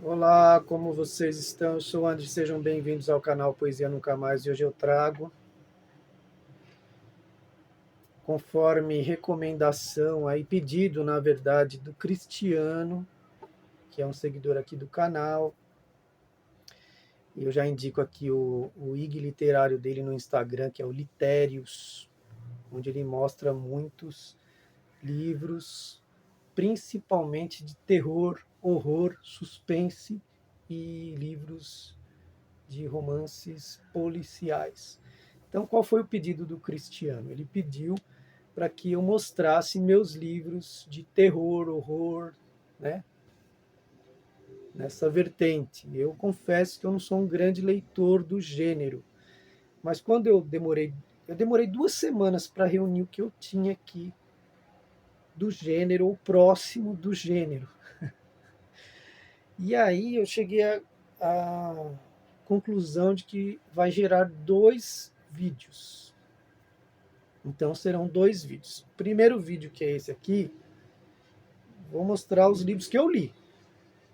Olá, como vocês estão? Eu sou o André, sejam bem-vindos ao canal Poesia Nunca Mais e hoje eu trago, conforme recomendação, aí pedido, na verdade, do Cristiano, que é um seguidor aqui do canal, e eu já indico aqui o IG literário dele no Instagram, que é o Litérios, onde ele mostra muitos livros, principalmente de terror, horror, suspense e livros de romances policiais. Então, qual foi o pedido do Cristiano? Ele pediu para que eu mostrasse meus livros de terror, horror, né? Nessa vertente. Eu confesso que eu não sou um grande leitor do gênero, mas quando eu demorei 2 semanas para reunir o que eu tinha aqui do gênero ou próximo do gênero. E aí eu cheguei à conclusão de que vai gerar 2 vídeos. Então serão 2 vídeos. O primeiro vídeo, que é esse aqui, vou mostrar os livros que eu li.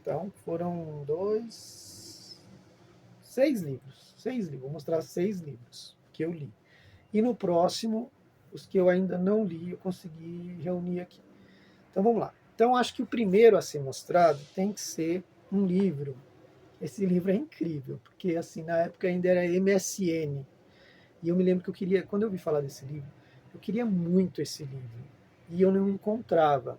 Então foram 6 livros. 6 livros. Vou mostrar 6 livros que eu li. E no próximo, os que eu ainda não li, eu consegui reunir aqui. Então vamos lá. Então acho que o primeiro a ser mostrado tem que ser um livro. Esse livro é incrível, porque assim, na época ainda era MSN. E eu me lembro que eu queria, quando eu ouvi falar desse livro, eu queria muito esse livro. E eu não encontrava.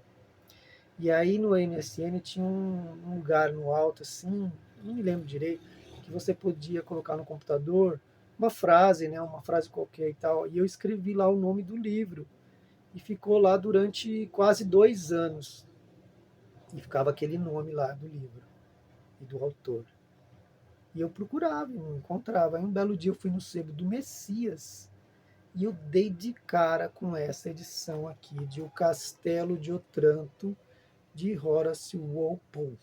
E aí no MSN tinha um lugar no alto, assim, não me lembro direito, que você podia colocar no computador uma frase, né, uma frase qualquer e tal. E eu escrevi lá o nome do livro. E ficou lá durante quase 2 anos. E ficava aquele nome lá do livro e do autor. E eu procurava, não encontrava. Aí um belo dia eu fui no sebo do Messias e eu dei de cara com essa edição aqui de O Castelo de Otranto, de Horace Walpole,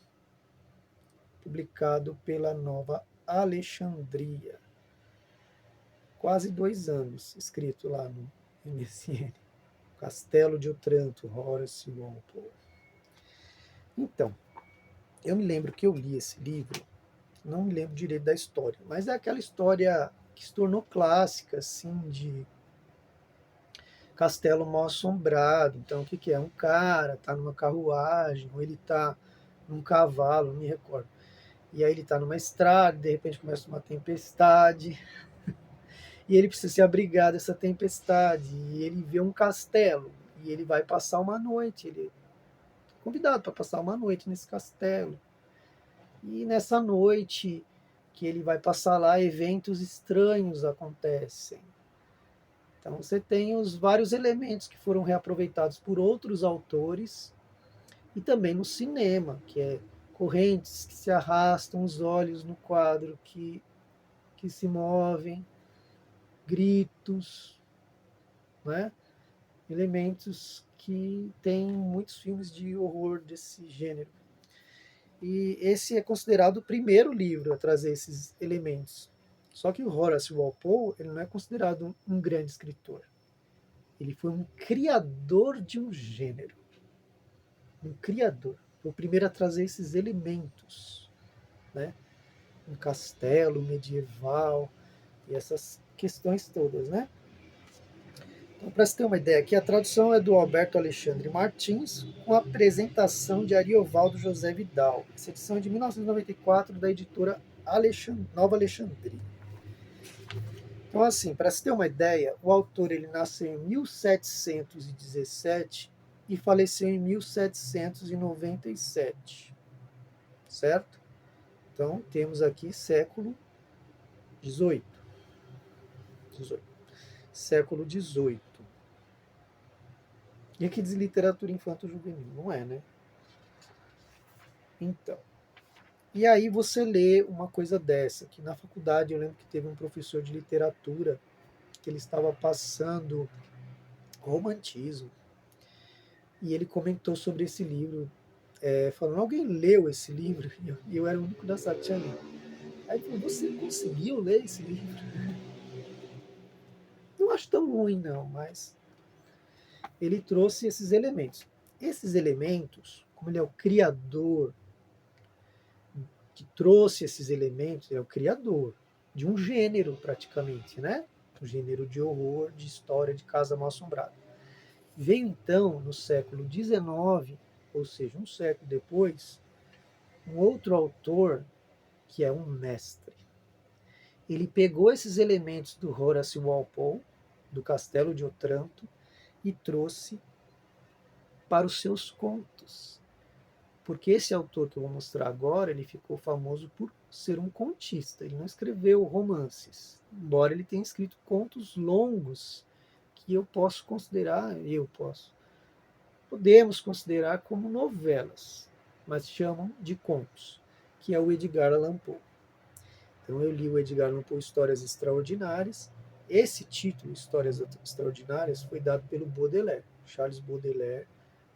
publicado pela Nova Alexandria. Quase 2 anos escrito lá no MSN. Castelo de Otranto, Horace Walpole. Então, eu me lembro que eu li esse livro, não me lembro direito da história, mas é aquela história que se tornou clássica, assim, de castelo mal assombrado. Então, o que, que é? Um cara tá numa carruagem, ou ele tá num cavalo, não me recordo. E aí ele tá numa estrada, de repente começa uma tempestade, e ele precisa se abrigar dessa tempestade, e ele vê um castelo, e ele vai passar uma noite, ele é convidado para passar uma noite nesse castelo. E nessa noite que ele vai passar lá, eventos estranhos acontecem. Então você tem os vários elementos que foram reaproveitados por outros autores e também no cinema, que é correntes que se arrastam, os olhos no quadro que se movem, gritos, né? Elementos que tem muitos filmes de horror desse gênero. E esse é considerado o primeiro livro a trazer esses elementos. Só que o Horace Walpole ele não é considerado um grande escritor. Ele foi um criador de um gênero. Um criador. Foi o primeiro a trazer esses elementos. Né? Um castelo medieval e essas questões todas. Né? Então, para você ter uma ideia aqui, a tradução é do Alberto Alexandre Martins, com a apresentação de Ariovaldo José Vidal. Essa edição é de 1994, da editora Nova Alexandria. Então, assim, para se ter uma ideia, o autor ele nasceu em 1717 e faleceu em 1797, certo? Então, temos aqui século XVIII. Século XVIII. E aqui diz literatura infanto-juvenil, não é, né? Então, e aí você lê uma coisa dessa, que na faculdade eu lembro que teve um professor de literatura que ele estava passando romantismo, e ele comentou sobre esse livro, falando, alguém leu esse livro? E eu era o único da sala que tinha lido. Aí ele falou, você conseguiu ler esse livro? Não acho tão ruim não, mas ele trouxe esses elementos. Esses elementos, como ele é o criador que trouxe esses elementos, é o criador de um gênero praticamente, né? Um gênero de horror, de história de casa mal assombrada. Veio então no século XIX, ou seja, um século depois, um outro autor que é um mestre. Ele pegou esses elementos do Horace Walpole, do Castelo de Otranto, e trouxe para os seus contos. Porque esse autor que eu vou mostrar agora, ele ficou famoso por ser um contista. Ele não escreveu romances, embora ele tenha escrito contos longos que podemos considerar como novelas, mas chamam de contos, que é o Edgar Allan Poe. Então eu li o Edgar Allan Poe Histórias Extraordinárias. Esse título, Histórias Extraordinárias, foi dado pelo Baudelaire. Charles Baudelaire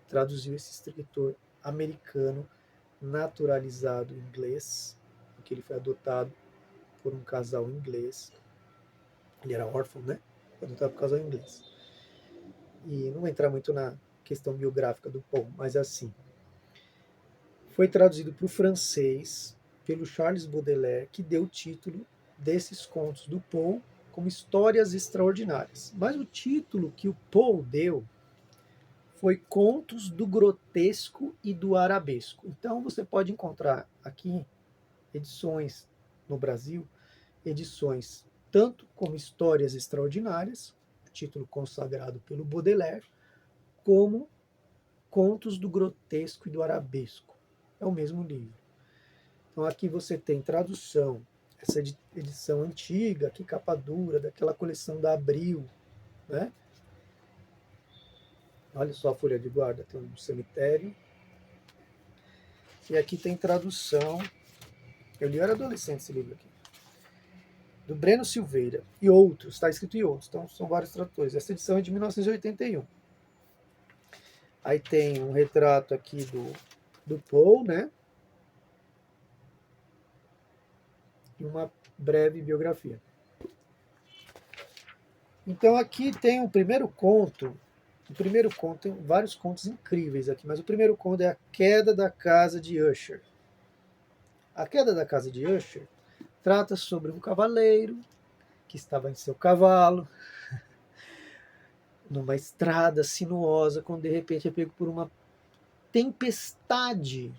traduziu esse escritor americano naturalizado inglês, porque ele foi adotado por um casal inglês. Ele era órfão, né? Foi adotado por um casal inglês. E não vou entrar muito na questão biográfica do Poe, mas assim, foi traduzido para o francês pelo Charles Baudelaire, que deu o título desses contos do Poe como Histórias Extraordinárias. Mas o título que o Poe deu foi Contos do Grotesco e do Arabesco. Então você pode encontrar aqui edições no Brasil, edições tanto como Histórias Extraordinárias, título consagrado pelo Baudelaire, como Contos do Grotesco e do Arabesco. É o mesmo livro. Então aqui você tem tradução, essa edição antiga, que capa dura, daquela coleção da Abril, né? Olha só a folha de guarda, tem um cemitério. E aqui tem tradução, eu era adolescente esse livro aqui, do Breno Silveira, e outros, está escrito em outros, então são vários tradutores. Essa edição é de 1981. Aí tem um retrato aqui do Poe, né? E uma breve biografia. Então aqui tem o primeiro conto. O primeiro conto tem vários contos incríveis aqui, mas o primeiro conto é A Queda da Casa de Usher. A Queda da Casa de Usher trata sobre um cavaleiro que estava em seu cavalo numa estrada sinuosa, quando de repente é pego por uma tempestade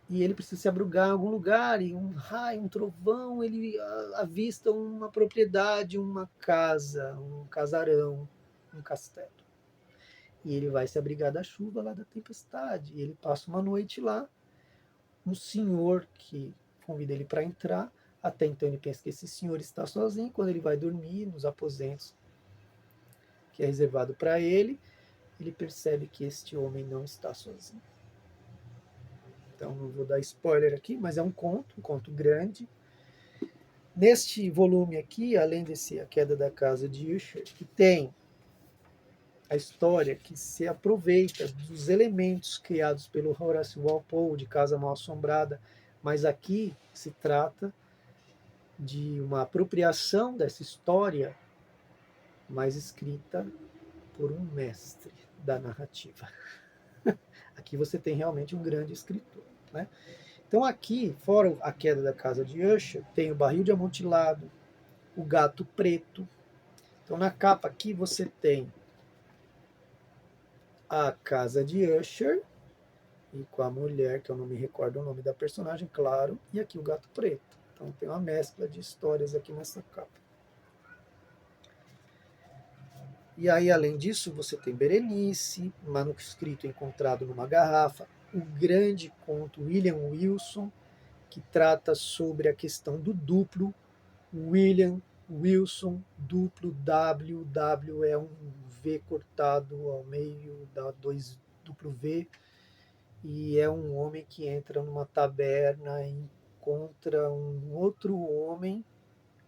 e ele precisa se abrigar em algum lugar, e um raio, um trovão, ele avista uma propriedade, uma casa, um casarão, um castelo. E ele vai se abrigar da chuva lá da tempestade. E ele passa uma noite lá. Um senhor que convida ele para entrar. Até então ele pensa que esse senhor está sozinho. Quando ele vai dormir nos aposentos que é reservado para ele percebe que este homem não está sozinho. Então não vou dar spoiler aqui, mas é um conto grande. Neste volume aqui, além desse A Queda da Casa de Usher, que tem a história que se aproveita dos elementos criados pelo Horace Walpole de Casa Mal Assombrada, mas aqui se trata de uma apropriação dessa história, mas escrita por um mestre da narrativa. Aqui você tem realmente um grande escritor, né? Então aqui, fora A Queda da Casa de Usher, tem o Barril de Amontilado, o Gato Preto. Então na capa aqui você tem a Casa de Usher, e com a mulher, que eu não me recordo o nome da personagem, claro, e aqui o Gato Preto. Então tem uma mescla de histórias aqui nessa capa. E aí, além disso, você tem Berenice, manuscrito encontrado numa garrafa, o grande conto William Wilson, que trata sobre a questão do duplo. William Wilson, duplo W, W é um V cortado ao meio, dá dois duplo V, e é um homem que entra numa taberna e encontra um outro homem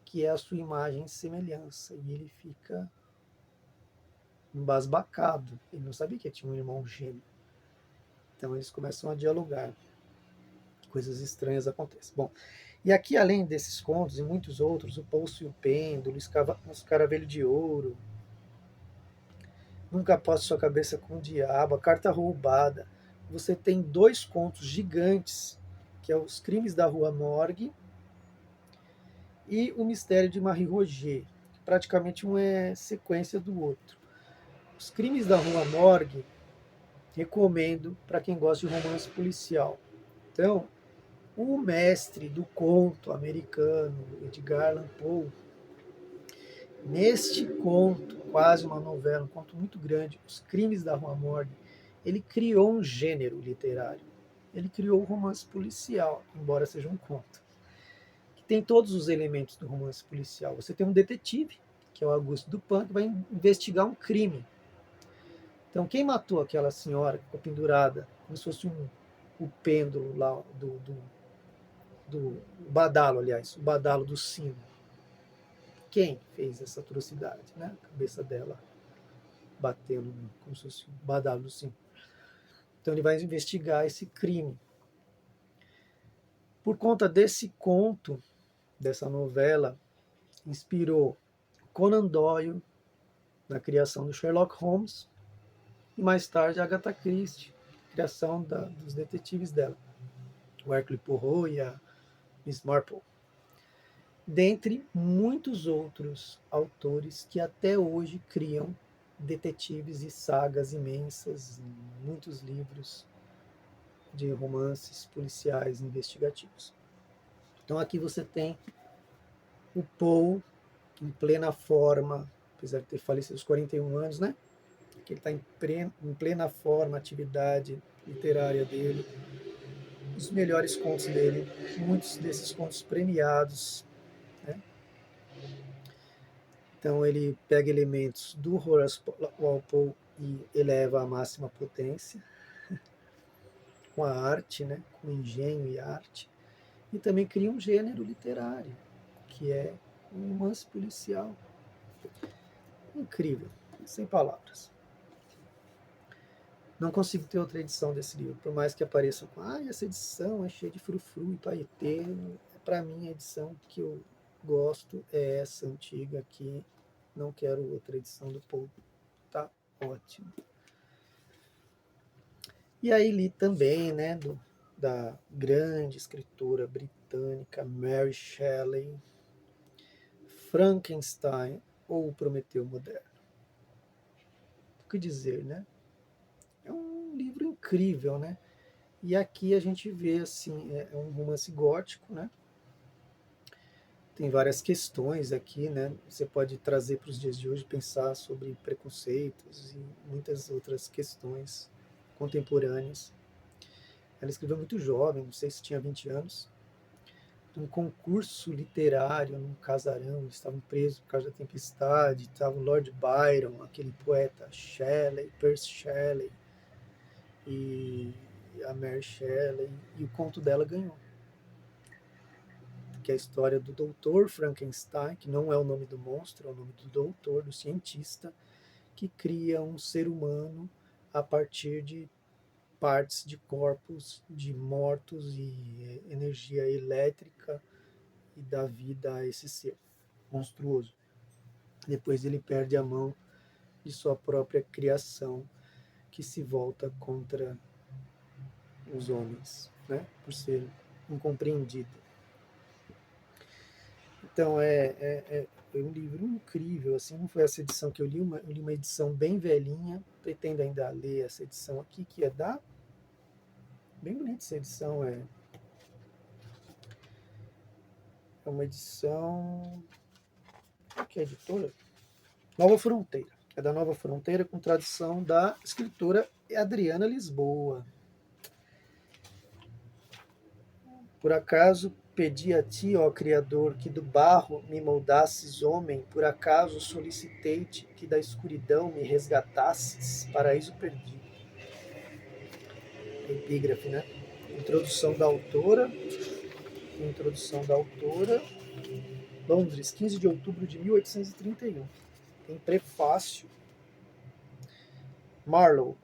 que é a sua imagem e semelhança, e ele fica embasbacado, ele não sabia que tinha um irmão gêmeo. Então eles começam a dialogar, coisas estranhas acontecem. Bom, e aqui, além desses contos e muitos outros, O Poço e o Pêndulo, O Escaravelho de Ouro, Nunca Passe Sua Cabeça com o Diabo, A Carta Roubada, você tem dois contos gigantes que é Os Crimes da Rua Morgue e O Mistério de Marie Roget. Praticamente um é sequência do outro. Os Crimes da Rua Morgue, recomendo para quem gosta de romance policial. Então, o mestre do conto americano, Edgar Allan Poe, neste conto, quase uma novela, um conto muito grande, Os Crimes da Rua Morgue, ele criou um gênero literário. Ele criou o romance policial, embora seja um conto, que tem todos os elementos do romance policial. Você tem um detetive, que é o Auguste Dupin, que vai investigar um crime. Então, quem matou aquela senhora que ficou pendurada, como se fosse o pêndulo lá do badalo, aliás, o badalo do sino? Quem fez essa atrocidade, né? A cabeça dela batendo como se fosse o badalo do sino. Então, ele vai investigar esse crime. Por conta desse conto, dessa novela, inspirou Conan Doyle na criação do Sherlock Holmes e mais tarde Agatha Christie, criação dos detetives dela, o Hercule Poirot e a Miss Marple, dentre muitos outros autores que até hoje criam detetives e sagas imensas, muitos livros de romances policiais investigativos. Então aqui você tem o Poe em plena forma, apesar de ter falecido aos 41 anos, né? Que ele está em plena forma, atividade literária dele, os melhores contos dele, muitos desses contos premiados, né? Então ele pega elementos do Horace Walpole e eleva à máxima potência, com a arte, né? Com engenho e arte, e também cria um gênero literário, que é um romance policial. Incrível, sem palavras. Não consigo ter outra edição desse livro, por mais que apareçam com, essa edição é cheia de frufru e paetê. Para mim, a edição que eu gosto é essa antiga aqui. Não quero outra edição do Poe. Tá ótimo. E aí li também, né, da grande escritora britânica Mary Shelley, Frankenstein ou o Prometeu Moderno. O que dizer, né? É um livro incrível, né? E aqui a gente vê, assim, é um romance gótico, né? Tem várias questões aqui, né? Você pode trazer para os dias de hoje, pensar sobre preconceitos e muitas outras questões contemporâneas. Ela escreveu muito jovem, não sei se tinha 20 anos, num concurso literário, num casarão, eles estavam presos por causa da tempestade, estava o Lord Byron, aquele poeta Shelley, Percy Shelley, e a Mary Shelley, e o conto dela ganhou, que é a história do Doutor Frankenstein, que não é o nome do monstro, é o nome do doutor, do cientista, que cria um ser humano a partir de partes de corpos de mortos e energia elétrica, e dá vida a esse ser monstruoso. Depois ele perde a mão de sua própria criação, que se volta contra os homens, né? Por ser incompreendido. Então é um livro incrível, assim, não foi essa edição que eu li uma edição bem velhinha, pretendo ainda ler essa edição aqui, que é bem bonita essa edição, é uma edição, que é editora? Nova Fronteira, é da Nova Fronteira, com tradução da escritora Adriana Lisboa. Por acaso pedi a ti, ó Criador, que do barro me moldasses homem, por acaso solicitei-te que da escuridão me resgatasses, paraíso perdido. Epígrafe, né? Introdução da autora, Londres, 15 de outubro de 1831. Tem prefácio, Marlowe,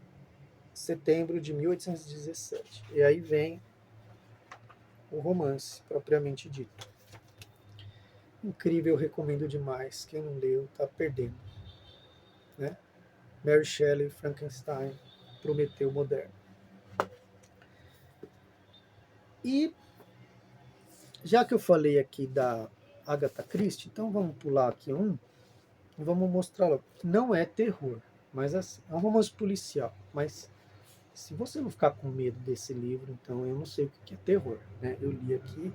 setembro de 1817. E aí vem o romance, propriamente dito. Incrível, recomendo demais. Quem não leu, está perdendo. Né? Mary Shelley, Frankenstein, Prometeu Moderno. E Já que eu falei aqui da Agatha Christie, então vamos pular aqui um e vamos mostrar logo. Não é terror, mas assim, é um romance policial. Mas se você não ficar com medo desse livro, então eu não sei o que é terror, né? Eu li aqui,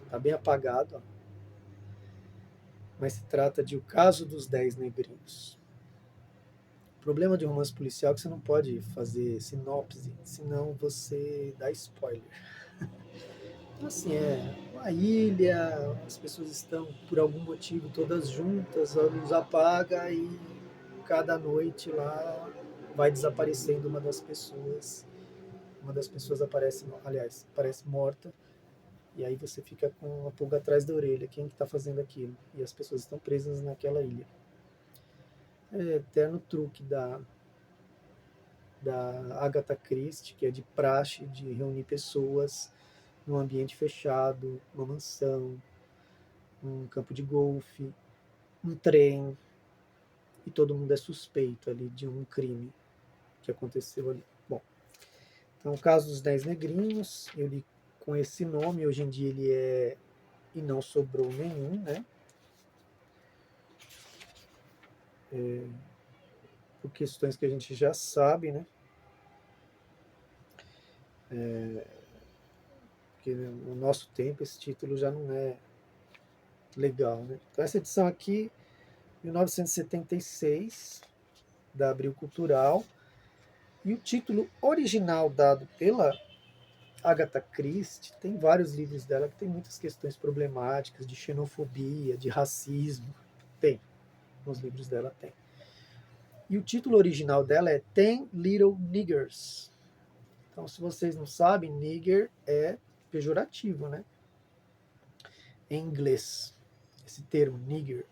tá bem apagado, ó, mas se trata de O Caso dos 10 Negrinhos. O problema de romance policial é que você não pode fazer sinopse, senão você dá spoiler. Então, assim, é uma ilha, as pessoas estão, por algum motivo, todas juntas, a luz apaga e cada noite lá vai desaparecendo uma das pessoas. Uma das pessoas aparece, aliás, aparece morta, e aí você fica com uma pulga atrás da orelha, quem que está fazendo aquilo? E as pessoas estão presas naquela ilha. É eterno truque da Agatha Christie, que é de praxe de reunir pessoas num ambiente fechado, uma mansão, um campo de golfe, um trem, e todo mundo é suspeito ali de um crime que aconteceu ali. Bom, então o caso dos 10 negrinhos, eu li com esse nome, hoje em dia ele é E Não Sobrou Nenhum, né? Por questões que a gente já sabe, né? Porque no nosso tempo esse título já não é legal, né? Então essa edição aqui, 1976, da Abril Cultural, e o título original dado pela Agatha Christie, tem vários livros dela que tem muitas questões problemáticas de xenofobia, de racismo. Tem, nos livros dela tem. E o título original dela é Ten Little Niggers. Então, se vocês não sabem, nigger é pejorativo, né? Em inglês, esse termo, nigger.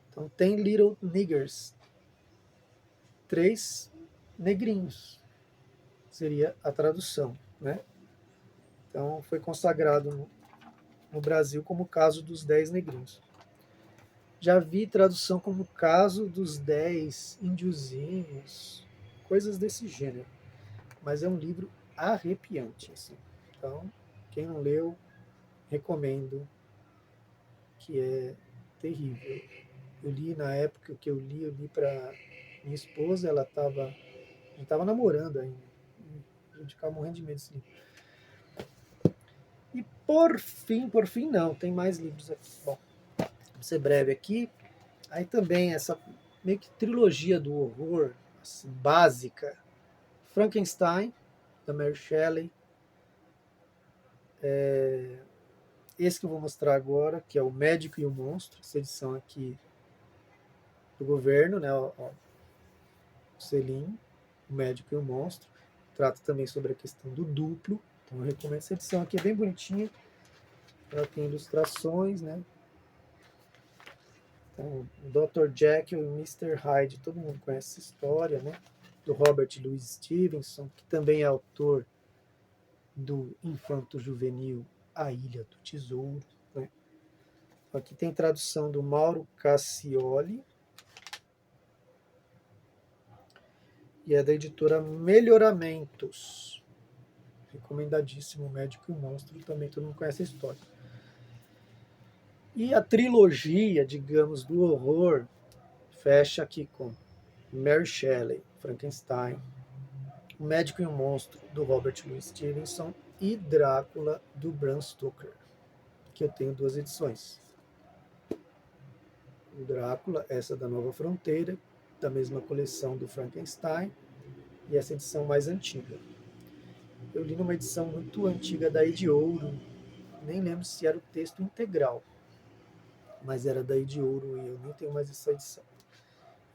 Então, Ten Little Niggers, três negrinhos, seria a tradução, né? Então, foi consagrado no Brasil como o caso dos 10 negrinhos. Já vi tradução como o caso dos 10 índiozinhos, coisas desse gênero. Mas é um livro arrepiante, assim. Então, quem não leu, recomendo, que é terrível. Eu li na época que eu li para minha esposa, ela estava, a gente estava namorando ainda. A gente ficava morrendo de medo desse livro. E por fim não, tem mais livros aqui. Bom, vou ser breve aqui. Aí também essa meio que trilogia do horror, assim, básica. Frankenstein, da Mary Shelley. Esse que eu vou mostrar agora, que é O Médico e o Monstro, essa edição aqui do governo, né? O selinho, O Médico e o Monstro. Trata também sobre a questão do duplo. Então eu recomendo essa edição aqui, é bem bonitinha. Ela tem ilustrações, né? Então, o Dr. Jekyll e Mr. Hyde, todo mundo conhece essa história, né? Do Robert Louis Stevenson, que também é autor do Infanto Juvenil A Ilha do Tesouro, né? Aqui tem tradução do Mauro Cassioli e é da editora Melhoramentos. Recomendadíssimo, O Médico e o Monstro, também todo mundo conhece a história. E a trilogia, digamos, do horror fecha aqui com Mary Shelley, Frankenstein, O Médico e o Monstro, do Robert Louis Stevenson, e Drácula, do Bram Stoker, que eu tenho duas edições. O Drácula, essa da Nova Fronteira, da mesma coleção do Frankenstein, e essa edição mais antiga. Eu li numa edição muito antiga da Ediouro, nem lembro se era o texto integral, mas era da Ediouro e eu nem tenho mais essa edição.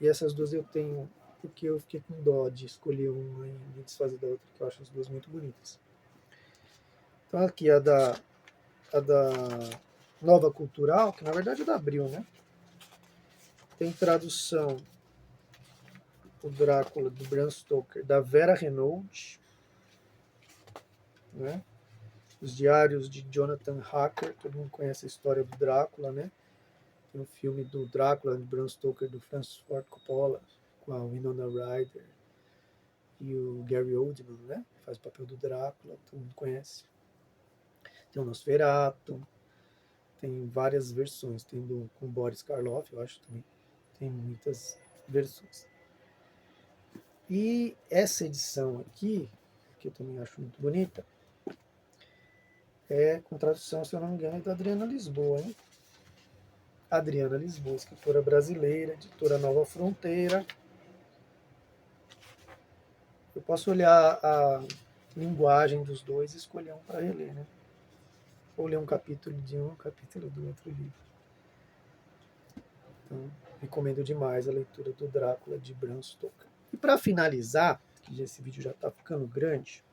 E essas duas eu tenho porque eu fiquei com dó de escolher uma e me desfazer da outra, que eu acho as duas muito bonitas. Então aqui a da Nova Cultural, que na verdade é da Abril, né? Tem tradução o Drácula do Bram Stoker, da Vera Renault, né? Os Diários de Jonathan Harker, todo mundo conhece a história do Drácula, né? Tem o filme do Drácula de Bram Stoker do Francis Ford Coppola, com a Winona Ryder e o Gary Oldman, né? Que faz o papel do Drácula, todo mundo conhece. Tem o Nosferatu. Tem várias versões, tem com Boris Karloff, eu acho também, tem muitas versões. E essa edição aqui, que eu também acho muito bonita, é com tradução, se eu não me engano, é da Adriana Lisboa, hein? Adriana Lisboa, escritora brasileira, editora Nova Fronteira. Eu posso olhar a linguagem dos dois e escolher um para reler, né? Ou ler um capítulo de um capítulo do outro livro. Então, recomendo demais a leitura do Drácula de Bram Stoker. E para finalizar, que esse vídeo já está ficando grande,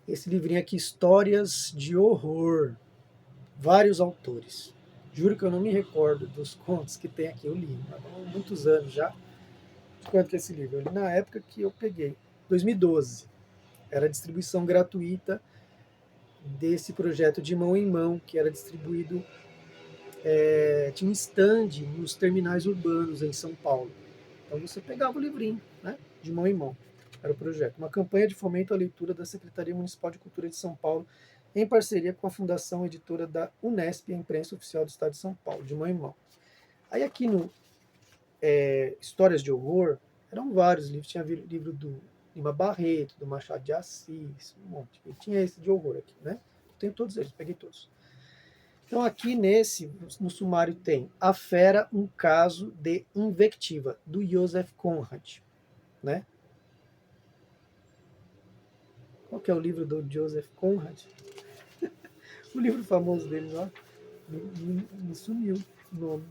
esse livrinho aqui, Histórias de Horror, vários autores. Juro que eu não me recordo dos contos que tem aqui, eu li há muitos anos já. De quanto que é esse livro? Eu li na época que eu peguei, 2012. Era a distribuição gratuita desse projeto de mão em mão, que era distribuído, tinha um stand nos terminais urbanos em São Paulo. Então você pegava o livrinho, né, de mão em mão. Era o projeto. Uma campanha de fomento à leitura da Secretaria Municipal de Cultura de São Paulo, em parceria com a Fundação Editora da Unesp, a imprensa oficial do Estado de São Paulo, de mão em mão. Aí aqui no Histórias de Horror, eram vários livros. Tinha livro do Lima Barreto, do Machado de Assis, um monte. E tinha esse de horror aqui, né? Tenho todos eles, peguei todos. Então aqui no sumário tem A Fera, um caso de invectiva, do Joseph Conrad, né? Qual que é o livro do Joseph Conrad? O livro famoso dele, ó, me sumiu o nome.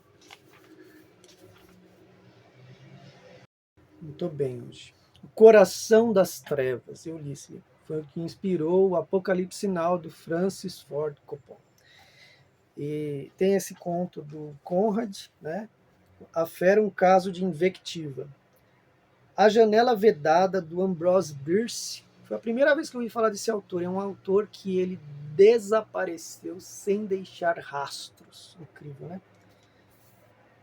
Muito bem hoje. O Coração das Trevas, eu li esse livro. Foi o que inspirou o Apocalipse Sinal, do Francis Ford Coppola. E tem esse conto do Conrad, né? A Fera, um caso de invectiva. A Janela Vedada, do Ambrose Bierce. Foi a primeira vez que eu ouvi falar desse autor. É um autor que ele desapareceu sem deixar rastros. Incrível, né?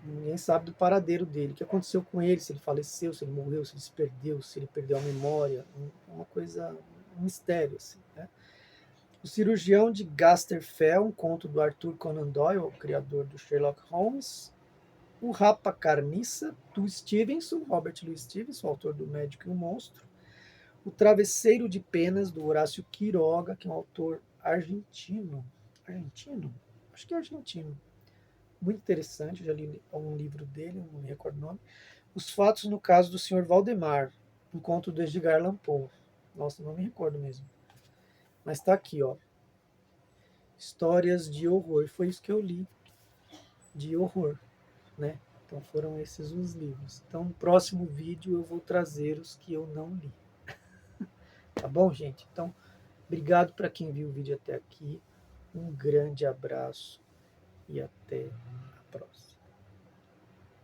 Ninguém sabe do paradeiro dele, o que aconteceu com ele, se ele faleceu, se ele morreu, se ele se perdeu, se ele perdeu a memória. Uma coisa, um mistério, assim, né? O Cirurgião de Gaster Fell, um conto do Arthur Conan Doyle, o criador do Sherlock Holmes. O Rapa Carniça, do Stevenson, Robert Louis Stevenson, autor do Médico e o Monstro. O Travesseiro de Penas, do Horácio Quiroga, que é um autor argentino. Argentino? Acho que é argentino. Muito interessante, já li um livro dele, não me recordo o nome. Os Fatos no Caso do Sr. Valdemar, um conto do Edgar Allan Poe. Nossa, não me recordo mesmo. Mas está aqui, ó. Histórias de horror. Foi isso que eu li, de horror, né? Então foram esses os livros. Então no próximo vídeo eu vou trazer os que eu não li. Tá bom, gente? Então, obrigado para quem viu o vídeo até aqui. Um grande abraço e até a próxima.